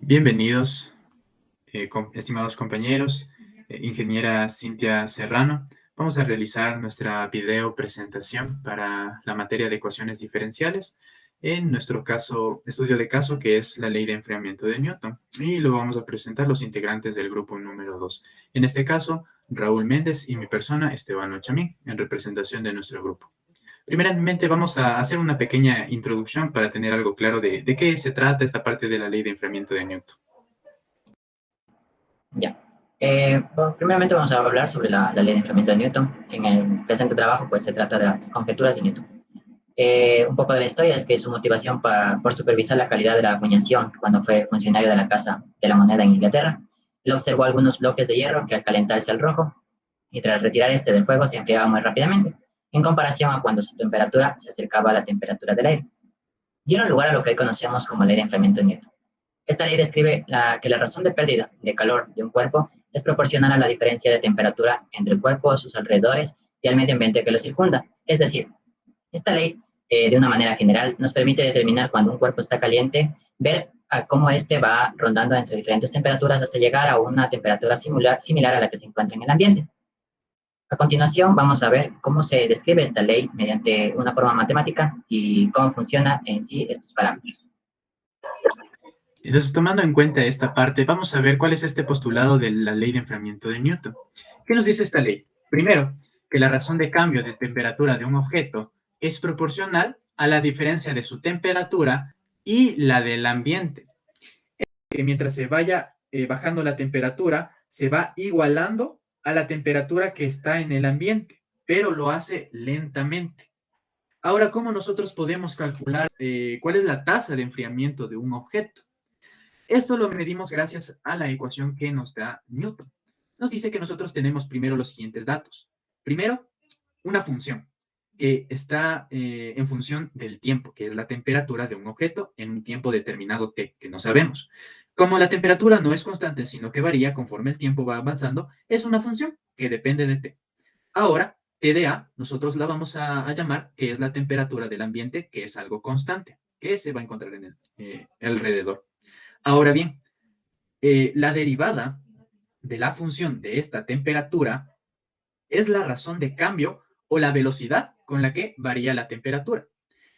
Bienvenidos, estimados compañeros, ingeniera Cintia Serrano. Vamos a realizar nuestra video presentación para la materia de ecuaciones diferenciales. En nuestro caso, estudio de caso, que es la ley de enfriamiento de Newton. Y lo vamos a presentar los integrantes del grupo número 2. En este caso, Raúl Méndez y mi persona, Esteban Ochamín, en representación de nuestro grupo. Primeramente, vamos a hacer una pequeña introducción para tener algo claro de qué se trata esta parte de la ley de enfriamiento de Newton. Ya. Bueno, primeramente vamos a hablar sobre la ley de enfriamiento de Newton. En el presente trabajo, pues se trata de las conjeturas de Newton. Un poco de la historia es que su motivación por supervisar la calidad de la acuñación cuando fue funcionario de la Casa de la Moneda en Inglaterra, él observó algunos bloques de hierro que al calentarse al rojo y tras retirar este del fuego se enfriaban muy rápidamente, en comparación a cuando su temperatura se acercaba a la temperatura del aire. Dieron lugar a lo que hoy conocemos como ley de enfriamiento de Newton. Esta ley describe que la razón de pérdida de calor de un cuerpo es proporcional a la diferencia de temperatura entre el cuerpo, sus alrededores y al medio ambiente que lo circunda. Es decir, esta ley, de una manera general, nos permite determinar cuando un cuerpo está caliente, ver cómo éste va rondando entre diferentes temperaturas hasta llegar a una temperatura similar a la que se encuentra en el ambiente. A continuación, vamos a ver cómo se describe esta ley mediante una forma matemática y cómo funciona en sí estos parámetros. Entonces, tomando en cuenta esta parte, vamos a ver cuál es este postulado de la ley de enfriamiento de Newton. ¿Qué nos dice esta ley? Primero, que la razón de cambio de temperatura de un objeto es proporcional a la diferencia de su temperatura y la del ambiente. Que mientras se vaya bajando la temperatura, se va igualando a la temperatura que está en el ambiente, pero lo hace lentamente. Ahora, ¿cómo nosotros podemos calcular cuál es la tasa de enfriamiento de un objeto? Esto lo medimos gracias a la ecuación que nos da Newton. Nos dice que nosotros tenemos primero los siguientes datos. Primero, una función que está en función del tiempo, que es la temperatura de un objeto en un tiempo determinado t, que no sabemos. Como la temperatura no es constante, sino que varía conforme el tiempo va avanzando, es una función que depende de t. Ahora, T de A, nosotros la vamos a llamar que es la temperatura del ambiente, que es algo constante, que se va a encontrar en el alrededor. Ahora bien, la derivada de la función de esta temperatura es la razón de cambio o la velocidad con la que varía la temperatura.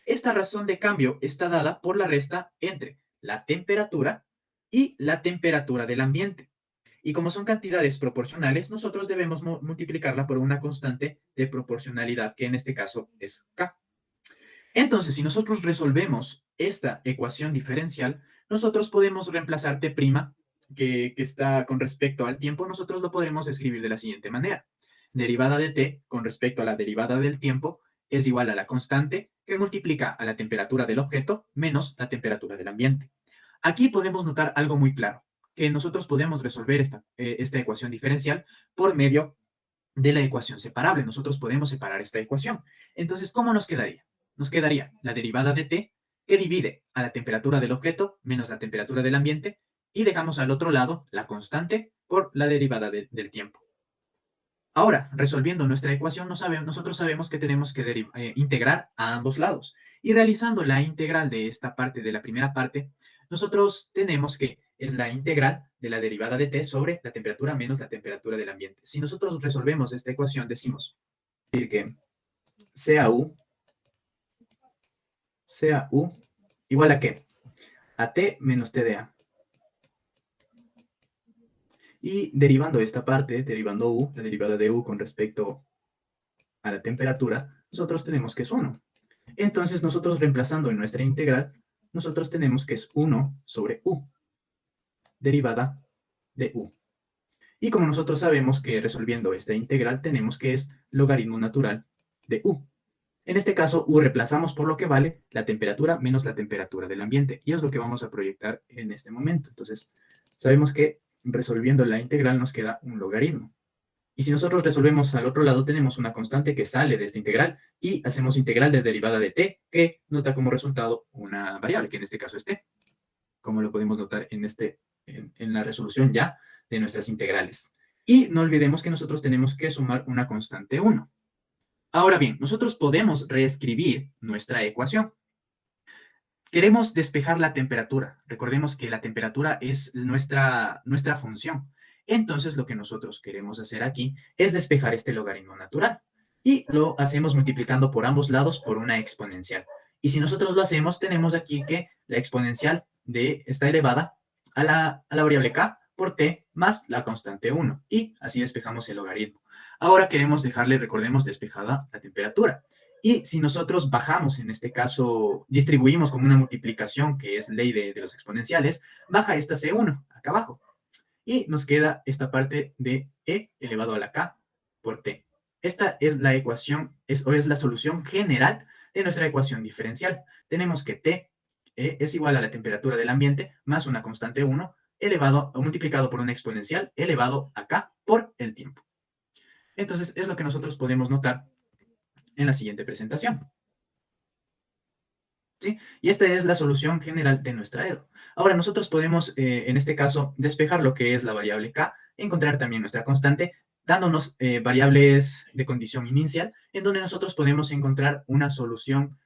Esta razón de cambio está dada por la resta entre la temperatura y la temperatura del ambiente. Y como son cantidades proporcionales, nosotros debemos multiplicarla por una constante de proporcionalidad, que en este caso es K. Entonces, si nosotros resolvemos esta ecuación diferencial, nosotros podemos reemplazar T', que está con respecto al tiempo, nosotros lo podremos escribir de la siguiente manera. Derivada de T con respecto a la derivada del tiempo es igual a la constante que multiplica a la temperatura del objeto menos la temperatura del ambiente. Aquí podemos notar algo muy claro, que nosotros podemos resolver esta ecuación diferencial por medio de la ecuación separable. Nosotros podemos separar esta ecuación. Entonces, ¿cómo nos quedaría? Nos quedaría la derivada de t que divide a la temperatura del objeto menos la temperatura del ambiente y dejamos al otro lado la constante por la derivada del tiempo. Ahora, resolviendo nuestra ecuación, nosotros sabemos que tenemos que integrar a ambos lados. Y realizando la integral de esta parte, de la primera parte, nosotros tenemos que es la integral de la derivada de t sobre la temperatura menos la temperatura del ambiente. Si nosotros resolvemos esta ecuación, decimos que CAU igual a ¿qué? A T menos T de A. Y derivando esta parte, derivando U, la derivada de U con respecto a la temperatura, nosotros tenemos que es 1. Entonces, nosotros reemplazando en nuestra integral, nosotros tenemos que es 1 sobre U, derivada de U. Y como nosotros sabemos que resolviendo esta integral tenemos que es logaritmo natural de U. En este caso, U reemplazamos por lo que vale la temperatura menos la temperatura del ambiente. Y es lo que vamos a proyectar en este momento. Entonces, sabemos que resolviendo la integral nos queda un logaritmo. Y si nosotros resolvemos al otro lado, tenemos una constante que sale de esta integral y hacemos integral de derivada de t, que nos da como resultado una variable, que en este caso es t, como lo podemos notar en la resolución ya de nuestras integrales. Y no olvidemos que nosotros tenemos que sumar una constante 1. Ahora bien, nosotros podemos reescribir nuestra ecuación. Queremos despejar la temperatura. Recordemos que la temperatura es nuestra función. Entonces, lo que nosotros queremos hacer aquí es despejar este logaritmo natural. Y lo hacemos multiplicando por ambos lados por una exponencial. Y si nosotros lo hacemos, tenemos aquí que la exponencial está elevada a la variable k por t más la constante 1. Y así despejamos el logaritmo. Ahora queremos dejarle, recordemos, despejada la temperatura. Y si nosotros bajamos, en este caso, distribuimos como una multiplicación, que es ley de los exponenciales, baja esta C1 acá abajo. Y nos queda esta parte de E elevado a la K por T. Esta es la ecuación, es la solución general de nuestra ecuación diferencial. Tenemos que T es igual a la temperatura del ambiente más una constante 1 elevado o multiplicado por una exponencial elevado a K por el tiempo. Entonces, es lo que nosotros podemos notar en la siguiente presentación. ¿Sí? Y esta es la solución general de nuestra EDO. Ahora, nosotros podemos, en este caso, despejar lo que es la variable k, encontrar también nuestra constante, dándonos variables de condición inicial, en donde nosotros podemos encontrar una solución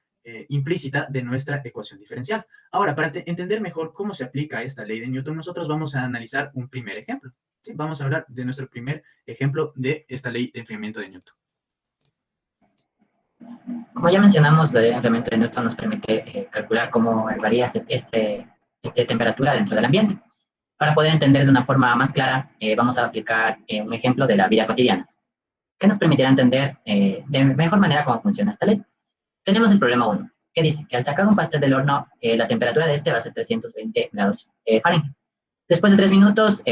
implícita de nuestra ecuación diferencial. Ahora, para entender mejor cómo se aplica esta ley de Newton, nosotros vamos a analizar un primer ejemplo. ¿Sí? Vamos a hablar de nuestro primer ejemplo de esta ley de enfriamiento de Newton. Como ya mencionamos, la ley de enfriamiento de Newton nos permite calcular cómo varía esta temperatura dentro del ambiente. Para poder entender de una forma más clara, vamos a aplicar un ejemplo de la vida cotidiana, que nos permitirá entender de mejor manera cómo funciona esta ley. Tenemos el problema 1, que dice que al sacar un pastel del horno, la temperatura de este va a ser 320 grados Fahrenheit. Después de 3 minutos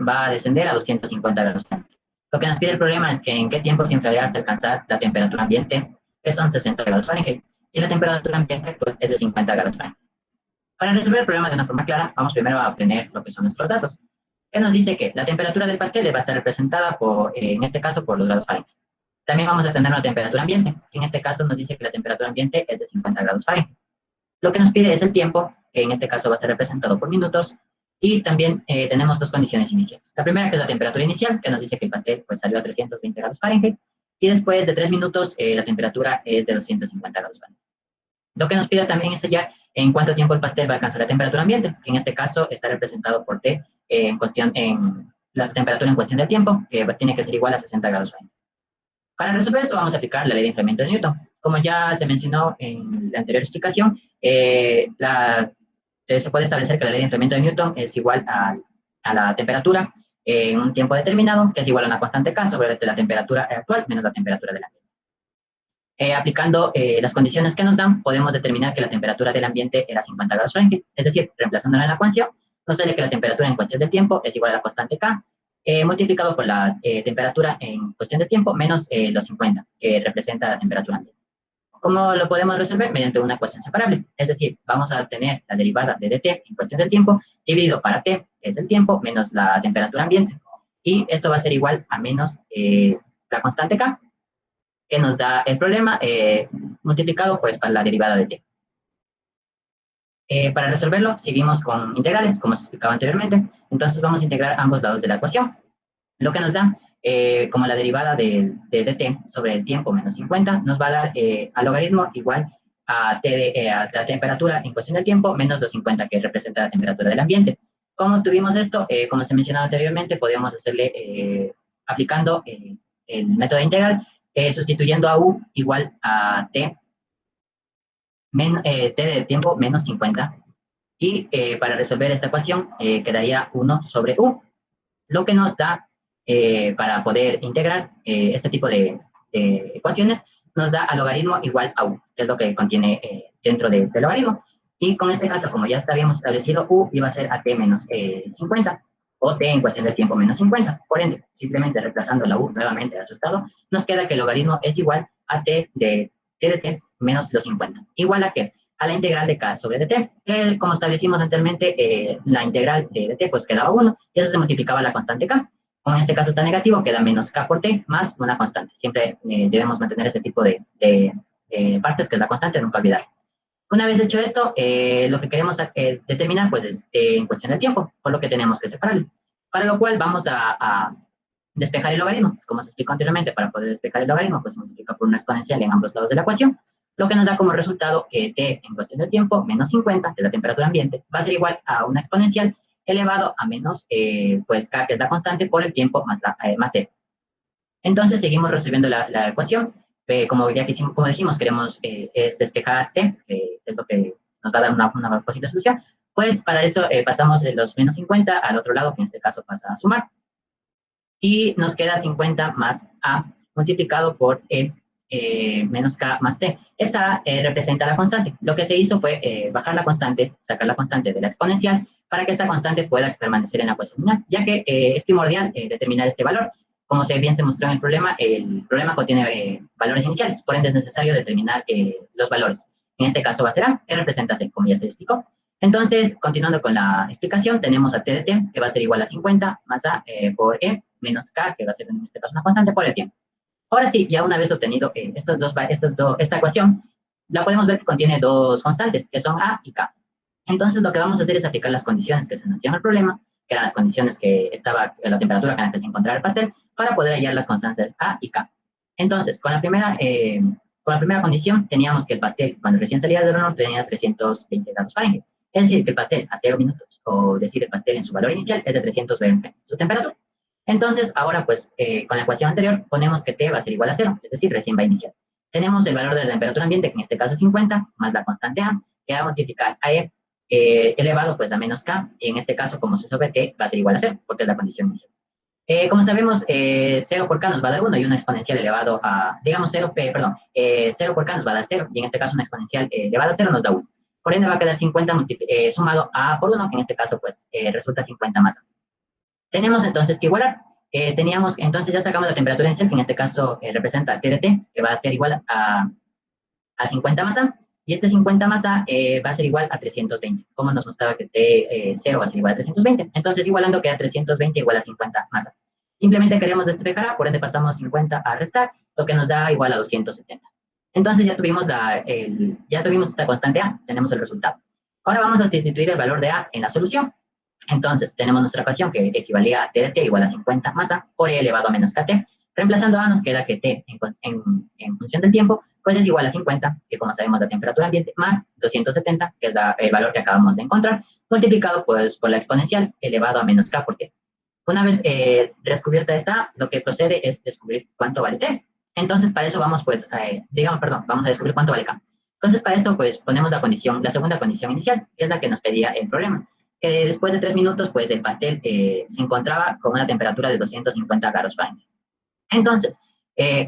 va a descender a 250 grados Fahrenheit. Lo que nos pide el problema es que en qué tiempo se enfriará hasta alcanzar la temperatura ambiente, que son 60 grados Fahrenheit, si la temperatura ambiente actual es de 50 grados Fahrenheit. Para resolver el problema de una forma clara, vamos primero a obtener lo que son nuestros datos, que nos dice que la temperatura del pastel va a estar representada por, en este caso, por los grados Fahrenheit. También vamos a tener una temperatura ambiente, que en este caso nos dice que la temperatura ambiente es de 50 grados Fahrenheit. Lo que nos pide es el tiempo, que en este caso va a ser representado por minutos, y también tenemos dos condiciones iniciales. La primera, que es la temperatura inicial, que nos dice que el pastel pues, salió a 320 grados Fahrenheit, y después de 3 minutos la temperatura es de 250 grados Fahrenheit. Lo que nos pide también es hallar en cuánto tiempo el pastel va a alcanzar la temperatura ambiente, que en este caso está representado por T en la temperatura en cuestión de tiempo, que tiene que ser igual a 60 grados Fahrenheit. Para resolver esto vamos a aplicar la ley de enfriamiento de Newton. Como ya se mencionó en la anterior explicación, se puede establecer que la ley de enfriamiento de Newton es igual a la temperatura en un tiempo determinado, que es igual a una constante K sobre la temperatura actual menos la temperatura del ambiente. Aplicando las condiciones que nos dan, podemos determinar que la temperatura del ambiente era 50 grados Fahrenheit, es decir, reemplazándola en la ecuación, nos sale que la temperatura en cuestión de tiempo es igual a la constante K, multiplicado por la temperatura en cuestión de tiempo menos los 50, que representa la temperatura ambiente. ¿Cómo lo podemos resolver? Mediante una ecuación separable, es decir, vamos a obtener la derivada de dt en cuestión de tiempo dividido para t, que es el tiempo, menos la temperatura ambiente, y esto va a ser igual a menos la constante K, que nos da el problema multiplicado pues para la derivada de t. Para resolverlo, seguimos con integrales, como se explicaba anteriormente. Entonces vamos a integrar ambos lados de la ecuación. Lo que nos da, como la derivada de dt sobre el tiempo menos 50, nos va a dar al logaritmo igual a la temperatura en cuestión de tiempo menos los 50, que representa la temperatura del ambiente. ¿Cómo tuvimos esto? Como se mencionaba anteriormente, podríamos hacerle aplicando el método de integral, sustituyendo a u igual a t, t de tiempo menos 50, y para resolver esta ecuación quedaría 1 sobre u, lo que nos da, para poder integrar este tipo de ecuaciones, nos da al logaritmo igual a u, que es lo que contiene dentro del logaritmo. Y con este caso, como ya habíamos establecido, u iba a ser a t menos 50, o t en cuestión de tiempo menos 50. Por ende, simplemente reemplazando la u nuevamente a su estado, nos queda que el logaritmo es igual a t de t menos los 50. ¿Igual a qué? A la integral de k sobre dt. Como establecimos anteriormente, la integral de dt pues quedaba 1, y eso se multiplicaba la constante k. Como en este caso está negativo, queda menos k por t más una constante. Siempre debemos mantener ese tipo de partes, que es la constante, nunca olvidar. Una vez hecho esto, lo que queremos determinar pues es en cuestión de tiempo, por lo que tenemos que separarlo. Para lo cual vamos a despejar el logaritmo. Como se explicó anteriormente, para poder despejar el logaritmo, pues se multiplica por una exponencial en ambos lados de la ecuación. lo que nos da como resultado que T en cuestión de tiempo menos 50, que es la temperatura ambiente, va a ser igual a una exponencial elevado a menos, pues K, que es la constante, por el tiempo más C. Entonces seguimos resolviendo la ecuación. Como ya quisimos, como dijimos, queremos es despejar T, es lo que nos va a dar una posible solución. Pues para eso pasamos de los menos 50 al otro lado, que en este caso pasa a sumar. Y nos queda 50 más A multiplicado por E menos K más T. Esa representa la constante. Lo que se hizo fue bajar la constante, sacar la constante de la exponencial, para que esta constante pueda permanecer en la ecuación final, ya que es primordial determinar este valor. Como bien se mostró en el problema contiene valores iniciales, por ende es necesario determinar los valores. En este caso va a ser A, que representa C, como ya se explicó. Entonces, continuando con la explicación, tenemos a T de T, que va a ser igual a 50 más A por E menos K, que va a ser en este caso una constante por el tiempo. Ahora sí, ya una vez obtenido esta ecuación, la podemos ver que contiene dos constantes, que son A y K. Entonces, lo que vamos a hacer es aplicar las condiciones que se nos dieron al problema, que eran las condiciones que estaba la temperatura con la que se encontraba el pastel, para poder hallar las constantes A y K. Entonces, con la primera condición, teníamos que el pastel, cuando recién salía del horno, tenía 320 grados Fahrenheit. Es decir, que el pastel a 0 minutos, o decir el pastel en su valor inicial, es de 320 su temperatura. Entonces, ahora pues, con la ecuación anterior, ponemos que T va a ser igual a 0, es decir, recién va a iniciar. Tenemos el valor de la temperatura ambiente, que en este caso es 50, más la constante A, que va a multiplicar a E elevado pues a menos K, y en este caso, como se sobre T, va a ser igual a 0, porque es la condición inicial. Como sabemos, 0 por K nos va a dar 1 y una exponencial elevado a, digamos, 0 por K nos va a dar 0, y en este caso una exponencial elevada a 0 nos da 1. Por ende va a quedar 50 sumado a A por 1, que en este caso pues resulta 50 más A. Tenemos entonces que igualar. Entonces ya sacamos la temperatura inicial, que en este caso representa T de T, que va a ser igual a 50 más A, y este 50 más A va a ser igual a 320, como nos mostraba que T0 va a ser igual a 320. Entonces, igualando queda 320 igual a 50 más A. Simplemente queremos despejar A, por ende pasamos 50 a restar, lo que nos da igual a 270. Entonces ya tuvimos esta constante A, tenemos el resultado. Ahora vamos a sustituir el valor de A en la solución. Entonces, tenemos nuestra ecuación que equivalía a T de T igual a 50 más A por E elevado a menos KT. Reemplazando A nos queda que T en función del tiempo pues es igual a 50, que como sabemos la temperatura ambiente, más 270, que es el valor que acabamos de encontrar, multiplicado pues por la exponencial elevado a menos K por T. Una vez descubierta esta, lo que procede es descubrir cuánto vale T. Entonces, para eso vamos pues, vamos a descubrir cuánto vale K. Entonces, para esto pues ponemos la segunda condición inicial, que es la que nos pedía el problema. Que después de 3 minutos, pues el pastel se encontraba con una temperatura de 250 grados Fahrenheit. Entonces,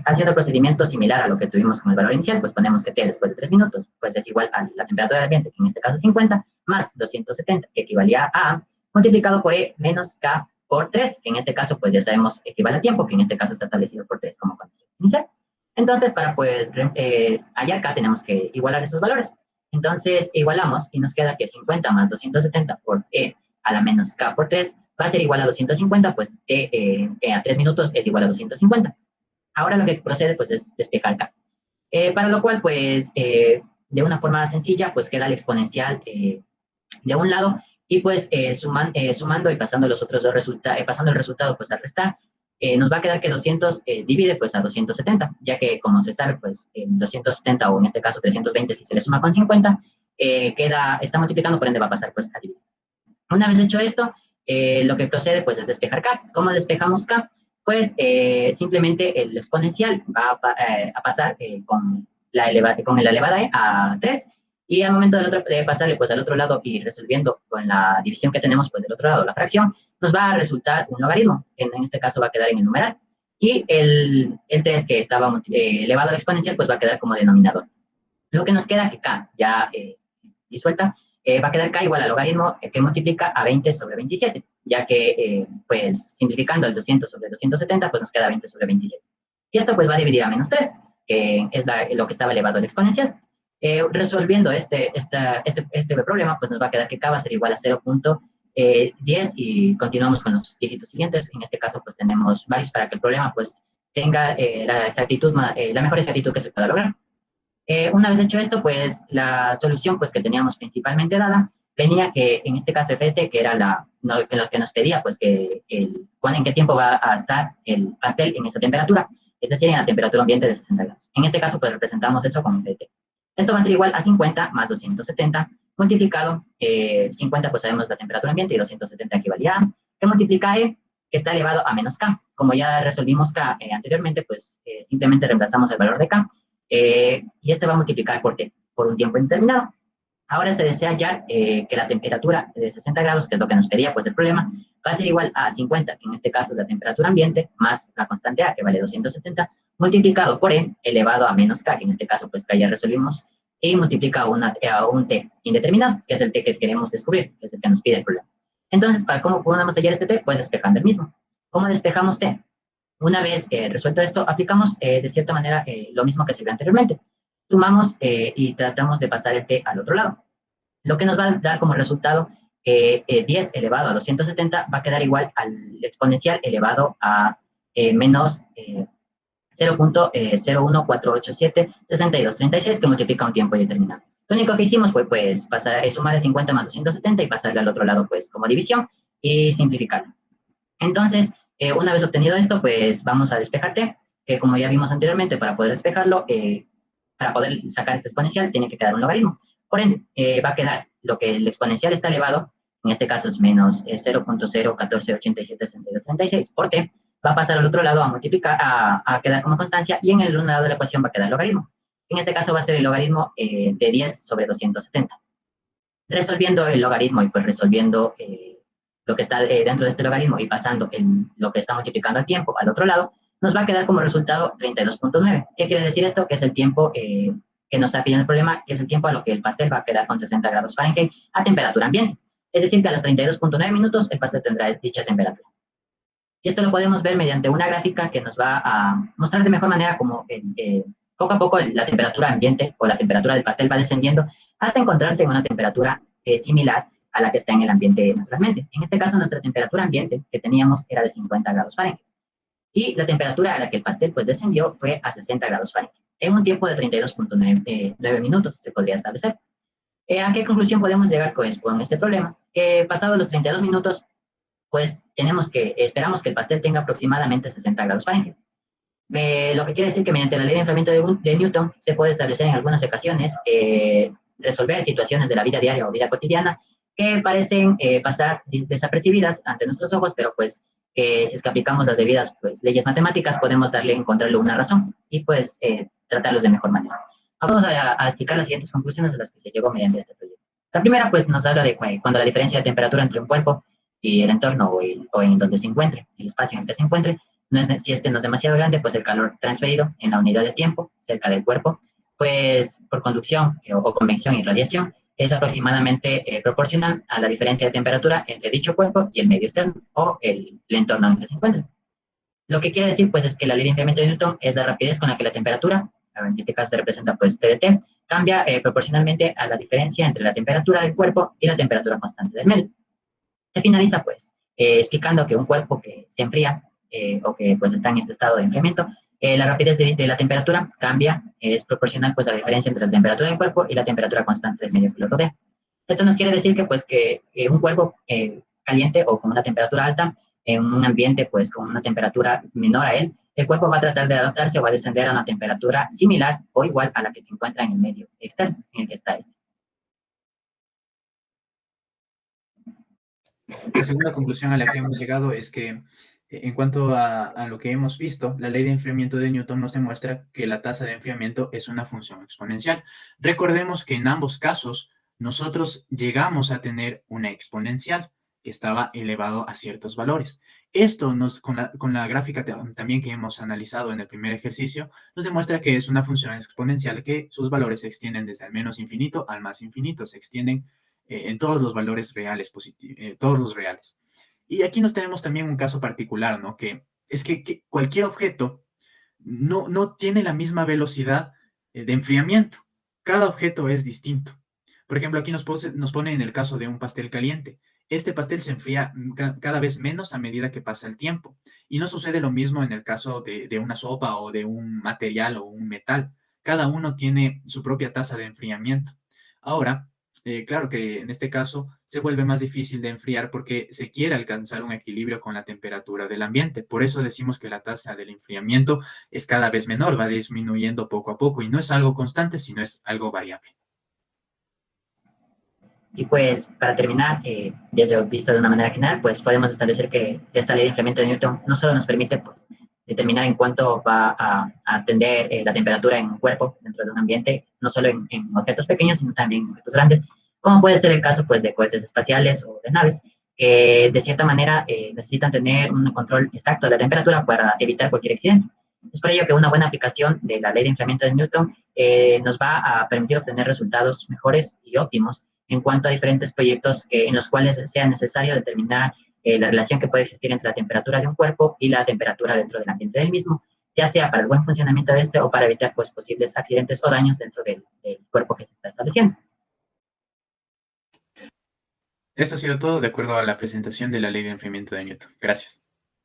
haciendo el procedimiento similar a lo que tuvimos con el valor inicial, pues ponemos que T después de 3 minutos, pues es igual a la temperatura del ambiente, que en este caso es 50, más 270, que equivalía a A, multiplicado por E menos K por 3, que en este caso, pues ya sabemos, equivale a tiempo, que en este caso está establecido por 3 como condición inicial. Entonces, para pues hallar K, tenemos que igualar esos valores. Entonces, igualamos y nos queda que 50 más 270 por E a la menos K por 3 va a ser igual a 250, pues a 3 minutos es igual a 250. Ahora lo que procede pues es despejar K. Para lo cual pues de una forma sencilla pues queda el exponencial de un lado y pues sumando y pasando los otros dos pasando el resultado pues al restar, nos va a quedar que 200 divide pues a 270, ya que como se sabe pues 270 o en este caso 320 si se le suma con 50, está multiplicando, por ende va a pasar pues a dividir. Una vez hecho esto, lo que procede pues es despejar K. ¿Cómo despejamos K? Pues simplemente el exponencial va a pasar con la elevada E a 3, y al momento de pasarle pues al otro lado y resolviendo con la división que tenemos pues del otro lado, la fracción, nos va a resultar un logaritmo, que en este caso va a quedar en el numeral, y el 3 que estaba elevado al exponencial pues va a quedar como denominador. Lo que nos queda que K ya disuelta, va a quedar K igual al logaritmo que multiplica a 20 sobre 27, ya que, pues, simplificando el 200 sobre 270, pues nos queda 20 sobre 27. Y esto, pues, va a dividir a menos 3, que es lo que estaba elevado al exponencial. Resolviendo este problema, pues nos va a quedar que K va a ser igual a 0.10 y continuamos con los dígitos siguientes. En este caso, pues, tenemos varios para que el problema, pues, tenga la mejor exactitud que se pueda lograr. Una vez hecho esto, pues la solución pues, que teníamos principalmente dada venía que en este caso FT, que era lo que nos pedía, pues en qué tiempo va a estar el pastel en esa temperatura, es decir, en la temperatura ambiente de 60 grados. En este caso, pues representamos eso con FT. Esto va a ser igual a 50 más 270 multiplicado, 50 pues sabemos la temperatura ambiente y 270 equivalía a, que multiplica E, que está elevado a menos K. Como ya resolvimos K anteriormente, pues simplemente reemplazamos el valor de K, y este va a multiplicar por T, por un tiempo indeterminado. Ahora se desea hallar que la temperatura de 60 grados, que es lo que nos pedía pues el problema, va a ser igual a 50, que en este caso es la temperatura ambiente, más la constante A, que vale 270, multiplicado por E elevado a menos K, que en este caso pues K ya resolvimos, y multiplica a un T indeterminado, que es el T que queremos descubrir, que es el que nos pide el problema. Entonces, ¿cómo podemos hallar este T? Pues despejando el mismo. ¿Cómo despejamos T? Una vez resuelto esto, aplicamos de cierta manera lo mismo que se vio anteriormente. Sumamos y tratamos de pasar el T al otro lado. Lo que nos va a dar como resultado 10 elevado a 270 va a quedar igual al exponencial elevado a menos 0.01487 que multiplica un tiempo indeterminado. Lo único que hicimos fue pues sumar el 50 más 270 y pasarle al otro lado pues como división y simplificarlo. Entonces, una vez obtenido esto, pues vamos a despejarte, que como ya vimos anteriormente, para poder despejarlo, para poder sacar este exponencial, tiene que quedar un logaritmo. Por ende, va a quedar lo que el exponencial está elevado, en este caso es menos 0.014876236 por t, va a pasar al otro lado a multiplicar, a quedar como constancia, y en el lado de la ecuación va a quedar el logaritmo. En este caso va a ser el logaritmo de 10 sobre 270. Resolviendo el logaritmo y pues resolviendo lo que está dentro de este logaritmo y pasando lo que está multiplicando el tiempo al otro lado, nos va a quedar como resultado 32.9. ¿Qué quiere decir esto? Que es el tiempo que nos está pidiendo el problema, que es el tiempo a lo que el pastel va a quedar con 60 grados Fahrenheit a temperatura ambiente. Es decir, que a los 32.9 minutos el pastel tendrá dicha temperatura. Y esto lo podemos ver mediante una gráfica que nos va a mostrar de mejor manera cómo poco a poco la temperatura ambiente o la temperatura del pastel va descendiendo hasta encontrarse en una temperatura similar a la que está en el ambiente naturalmente. En este caso, nuestra temperatura ambiente que teníamos era de 50 grados Fahrenheit. Y la temperatura a la que el pastel pues descendió fue a 60 grados Fahrenheit, en un tiempo de 32.9 minutos, se podría establecer. ¿A qué conclusión podemos llegar pues, con este problema? Que pasados los 32 minutos, pues esperamos que el pastel tenga aproximadamente 60 grados Fahrenheit. Lo que quiere decir que mediante la ley de enfriamiento de Newton se puede establecer en algunas ocasiones resolver situaciones de la vida diaria o vida cotidiana que parecen pasar desapercibidas ante nuestros ojos, pero pues si es que aplicamos las debidas pues, leyes matemáticas podemos encontrarle una razón y pues tratarlos de mejor manera. Vamos a explicar las siguientes conclusiones a las que se llegó mediante este proyecto. La primera pues nos habla de cuando la diferencia de temperatura entre un cuerpo y el entorno o en donde se encuentre, el espacio en el que se encuentre, si este no es demasiado grande, pues el calor transferido en la unidad de tiempo cerca del cuerpo, pues por conducción o convección y radiación, es aproximadamente proporcional a la diferencia de temperatura entre dicho cuerpo y el medio externo o el entorno en el que se encuentra. Lo que quiere decir, pues, es que la ley de enfriamiento de Newton es la rapidez con la que la temperatura, en este caso se representa, pues, T de T, cambia proporcionalmente a la diferencia entre la temperatura del cuerpo y la temperatura constante del medio. Se finaliza, pues, explicando que un cuerpo que se enfría o que, pues, está en este estado de enfriamiento, la rapidez de la temperatura cambia, es proporcional, pues, a la diferencia entre la temperatura del cuerpo y la temperatura constante del medio que lo rodea. Esto nos quiere decir que, pues, que un cuerpo caliente o con una temperatura alta, en un ambiente, pues, con una temperatura menor a él, el cuerpo va a tratar de adaptarse o va a descender a una temperatura similar o igual a la que se encuentra en el medio externo, en el que está este. La segunda conclusión a la que hemos llegado es que en cuanto a lo que hemos visto, la ley de enfriamiento de Newton nos demuestra que la tasa de enfriamiento es una función exponencial. Recordemos que en ambos casos nosotros llegamos a tener una exponencial que estaba elevado a ciertos valores. Esto con la gráfica también que hemos analizado en el primer ejercicio, nos demuestra que es una función exponencial que sus valores se extienden desde al menos infinito al más infinito, se extienden en todos los valores reales, todos los reales. Y aquí nos tenemos también un caso particular, ¿no? Que es que cualquier objeto no tiene la misma velocidad de enfriamiento. Cada objeto es distinto. Por ejemplo, aquí nos pone en el caso de un pastel caliente. Este pastel se enfría cada vez menos a medida que pasa el tiempo. Y no sucede lo mismo en el caso de una sopa o de un material o un metal. Cada uno tiene su propia tasa de enfriamiento. Ahora, claro que en este caso se vuelve más difícil de enfriar porque se quiere alcanzar un equilibrio con la temperatura del ambiente. Por eso decimos que la tasa del enfriamiento es cada vez menor, va disminuyendo poco a poco y no es algo constante, sino es algo variable. Y pues, para terminar, desde visto de una manera general, pues podemos establecer que esta ley de enfriamiento de Newton no solo nos permite pues, determinar en cuánto va a atender la temperatura en un cuerpo dentro de un ambiente, no solo en objetos pequeños, sino también en objetos grandes, como puede ser el caso pues, de cohetes espaciales o de naves, que de cierta manera necesitan tener un control exacto de la temperatura para evitar cualquier accidente. Es por ello que una buena aplicación de la ley de enfriamiento de Newton nos va a permitir obtener resultados mejores y óptimos en cuanto a diferentes proyectos en los cuales sea necesario determinar la relación que puede existir entre la temperatura de un cuerpo y la temperatura dentro del ambiente del mismo, ya sea para el buen funcionamiento de este o para evitar pues, posibles accidentes o daños dentro del cuerpo que se está estableciendo. Esto ha sido todo de acuerdo a la presentación de la ley de enfriamiento de Newton. Gracias.